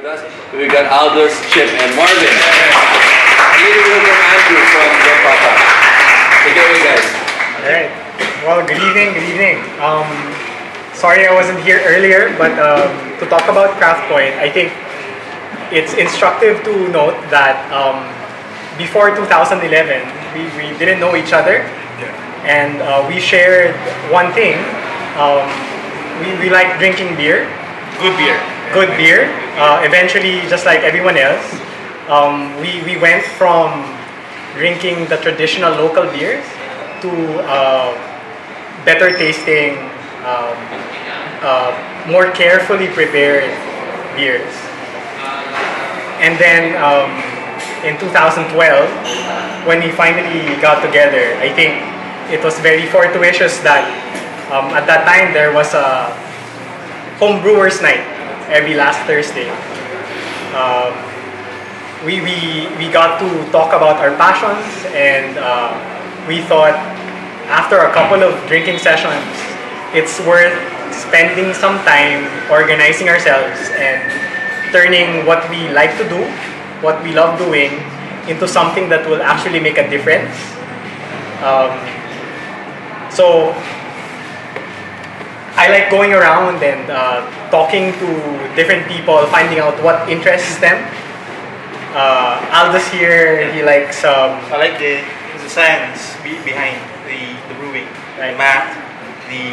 with us. We got Aldous, Chip, and Marvin. A little bit from Andrew from John Papa. Take it away, guys. Alright. Well, good evening, good evening. Sorry I wasn't here earlier, but to talk about Craftpoint, I think it's instructive to note that before 2011, we didn't know each other, and we shared one thing. We like drinking beer. Good beer. Good beer. Eventually, just like everyone else, we went from drinking the traditional local beers to better tasting, more carefully prepared beers. And then in 2012, when we finally got together, I think it was very fortuitous that at that time there was a home brewers night every last Thursday. We got to talk about our passions, and we thought after a couple of drinking sessions, it's worth spending some time organizing ourselves and turning what we like to do, what we love doing, into something that will actually make a difference. So I like going around and talking to different people, finding out what interests them. Aldous here, he likes... I like the science behind the brewing, right. The math, the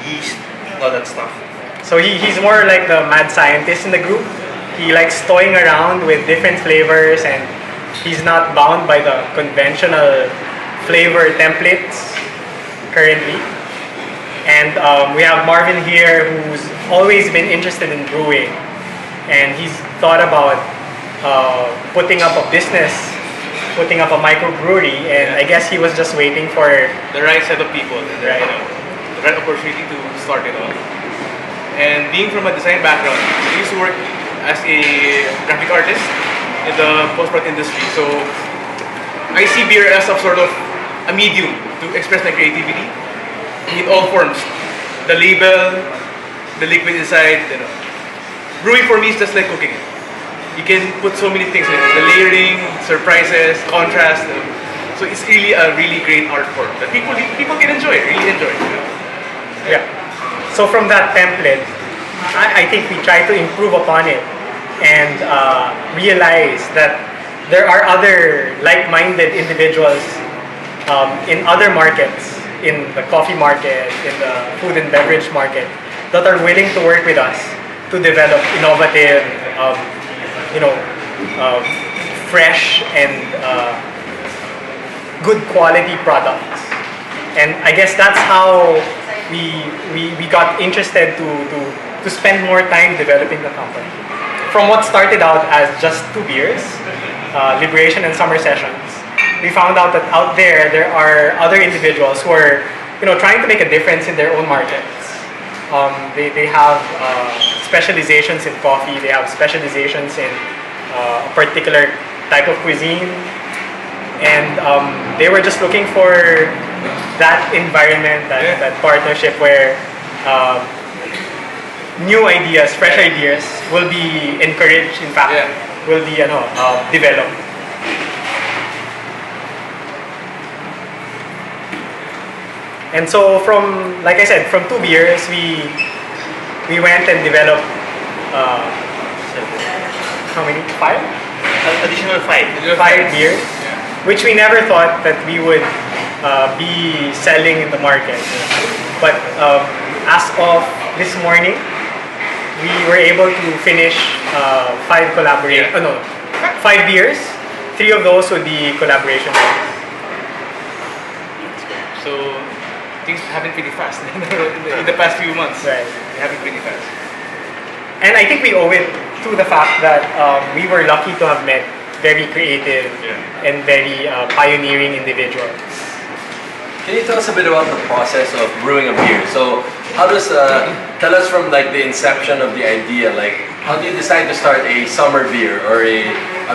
yeast, all that stuff. So he's more like the mad scientist in the group. He likes toying around with different flavors, and he's not bound by the conventional flavor templates currently. And we have Marvin here, who's always been interested in brewing, and he's thought about putting up a business, putting up a microbrewery, and I guess he was just waiting for the right set of people, and the right opportunity to start it off. And being from a design background, I used to work as a graphic artist in the post-prod industry, so I see beer as a sort of a medium to express my creativity in all forms. The label, the liquid inside, brewing for me is just like cooking. You can put so many things in it. The layering, surprises, contrast. So it's really a really great art form that people can enjoy, really enjoy. Yeah. So from that template, I think we try to improve upon it and realize that there are other like-minded individuals in other markets, in the coffee market, in the food and beverage market, that are willing to work with us to develop innovative, fresh and good quality products. And I guess that's how we got interested to spend more time developing the company. From what started out as just 2 beers, Liberation and Summer Sessions, we found out that out there are other individuals who are trying to make a difference in their own markets. They have specializations in coffee, they have specializations in a particular type of cuisine, and they were just looking for that environment, that partnership where new ideas, fresh ideas will be encouraged, in fact, will be developed. And so like I said, from 2 beers, we went and developed how many? 5? Additional 5. 5 beers, which we never thought that we would be selling in the market. But as of this morning, we were able to finish 5 beers. 3 of those would be collaboration beers. So things happen pretty fast in the past few months. Right. They happen pretty fast. And I think we owe it to the fact that we were lucky to have met very creative and very pioneering individuals. Can you tell us a bit about the process of brewing a beer? So how does, tell us from like the inception of the idea, like how do you decide to start a summer beer or a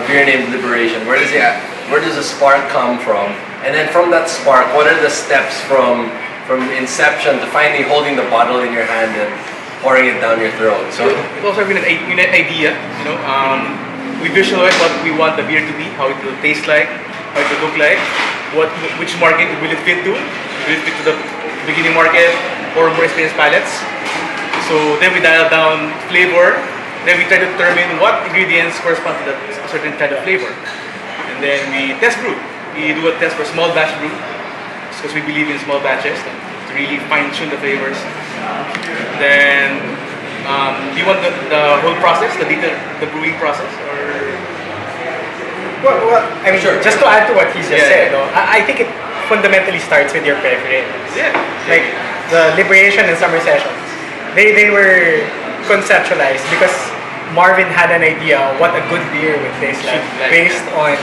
beer named Liberation? Where does the spark come from? And then from that spark, what are the steps from inception to finally holding the bottle in your hand and pouring it down your throat. So It's also been an idea, you know. We visualize what we want the beer to be, how it will taste like, how it will look like, which market will it fit to? Will it fit to the beginning market or more experienced palates? So then we dial down flavor. Then we try to determine what ingredients correspond to that certain kind of flavor. And then we test brew. We do a test for small batch brew because we believe in small batches to really fine tune the flavors. Then, do you want the whole process, the brewing process, or? Well, I mean, Sure. just to add to what he just Yeah, said, yeah. no, I think it fundamentally starts with your preference. Yeah. Like the Liberation and Summer Sessions, they were conceptualized because Marvin had an idea what a good beer would taste like based on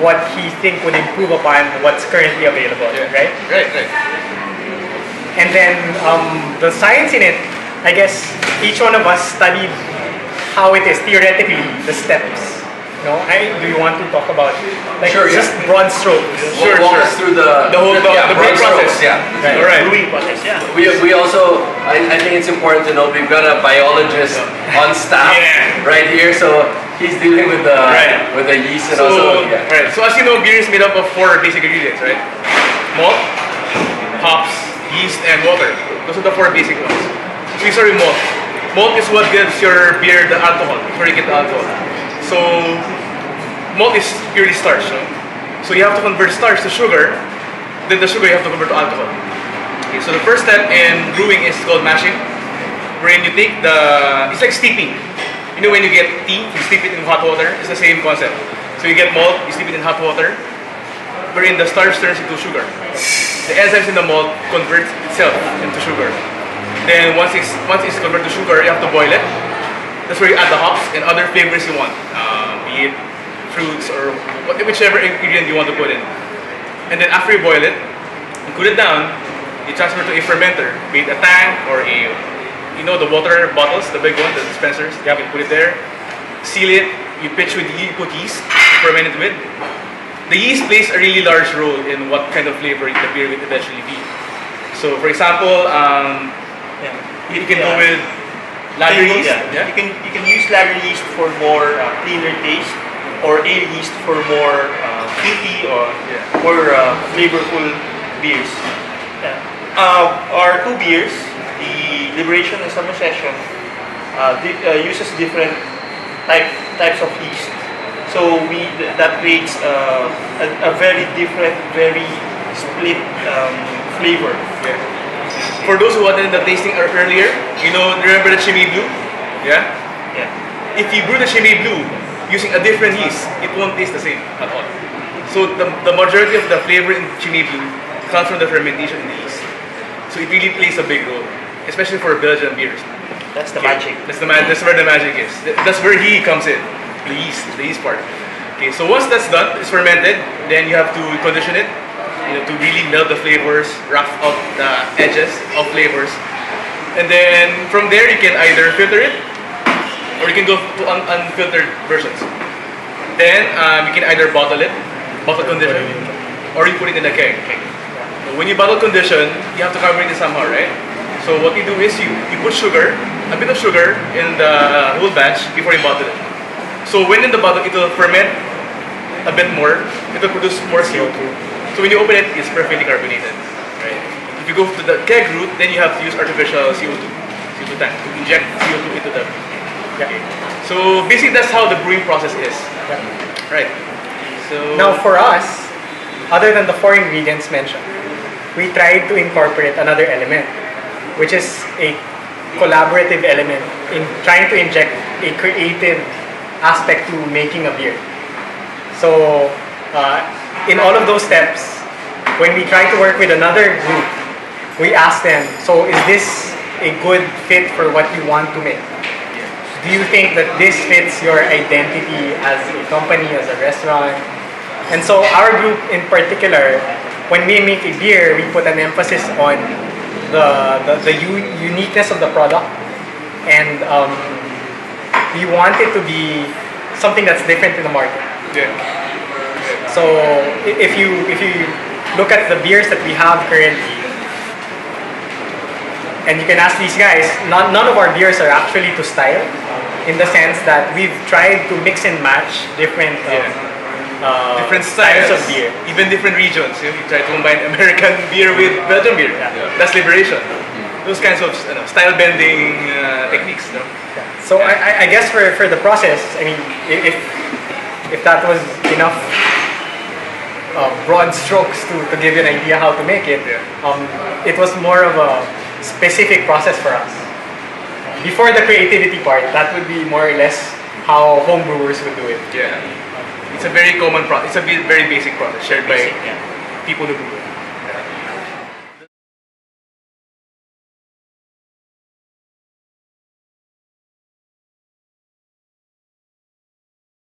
what he think would improve upon what's currently available, right? Right. And then the science in it, I guess each one of us studied how it is theoretically, the steps. No, do you want to talk about like Sure, yeah. just broad strokes? walk us through the whole yeah, the broad brewing process. strokes, yeah. Right. All right. Brewing process, yeah. We also, I think it's important to know we've got a biologist on staff Yeah. right here, so he's dealing with the Right. with the yeast and So, also yeah. right. So as you know, beer is made up of 4 basic ingredients, right? Malt, hops, yeast, and water. Those are the 4 basic ones. So we start with malt. Malt is what gives your beer the alcohol, where you get the alcohol. So malt is purely starch, no? So you have to convert starch to sugar, then the sugar you have to convert to alcohol. Okay, so the first step in brewing is called mashing, wherein you take it's like steeping. You know when you get tea, you steep it in hot water, it's the same concept. So you get malt, you steep it in hot water, wherein the starch turns into sugar. The enzymes in the malt convert itself into sugar. Then once it's converted to sugar, you have to boil it. That's where you add the hops and other flavors you want, be it fruits or whichever ingredient you want to put in. And then after you boil it, you cool it down, you transfer to a fermenter, be it a tank or the water bottles, the big one, the dispensers. You can put it there, seal it, you put yeast, you ferment it with. The yeast plays a really large role in what kind of flavor the beer will eventually be. So for example, you can go with lager yeast. Yeah. You can use lager yeast for more cleaner taste, or ale yeast for more fruity or more flavorful beers. Our 2 beers, the Liberation and Summer Session, uses different types of yeast. So that creates a very different, very split flavor. Yeah. For those who attended the tasting earlier, remember the Chimay Blue? Yeah? Yeah. If you brew the Chimay Blue using a different yeast, it won't taste the same at all. So the majority of the flavor in Chimay Blue comes from the fermentation in the yeast. So it really plays a big role, especially for Belgian beers. That's the magic. That's where the magic is. That's where he comes in, the yeast part. Okay, so once that's done, it's fermented, then you have to condition it, to really melt the flavors, rough out the edges of flavors. And then from there, you can either filter it, or you can go to unfiltered versions. Then you can either bottle condition, or you put it in a keg. So when you bottle condition, you have to carbonate it somehow, right? So what you do is you put sugar, a bit of sugar in the whole batch before you bottle it. So when in the bottle, it will ferment a bit more, it will produce more CO2. So when you open it, it's perfectly carbonated, right? If you go to the keg route, then you have to use artificial CO2 tank to inject CO2 into the. Okay. So basically, that's how the brewing process is. Right. So Now for us, other than the 4 ingredients mentioned, we tried to incorporate another element, which is a collaborative element in trying to inject a creative aspect to making a beer. So in all of those steps, when we try to work with another group, we ask them, so is this a good fit for what you want to make? Do you think that this fits your identity as a company, as a restaurant? And so our group in particular, when we make a beer, we put an emphasis on the uniqueness of the product, and we want it to be something that's different in the market. yeah. So if you look at the beers that we have currently, and you can ask these guys, none of our beers are actually to style, in the sense that we've tried to mix and match different different styles of beer. even different regions. You try to combine American beer with Belgian beer. That's liberation. Those kinds of style bending techniques. No? So I guess for the process, I mean, if that was enough broad strokes to give you an idea how to make it, it was more of a specific process for us. Before the creativity part, that would be more or less how home brewers would do it. Yeah, it's a very common process. It's a very basic process shared by people who do it.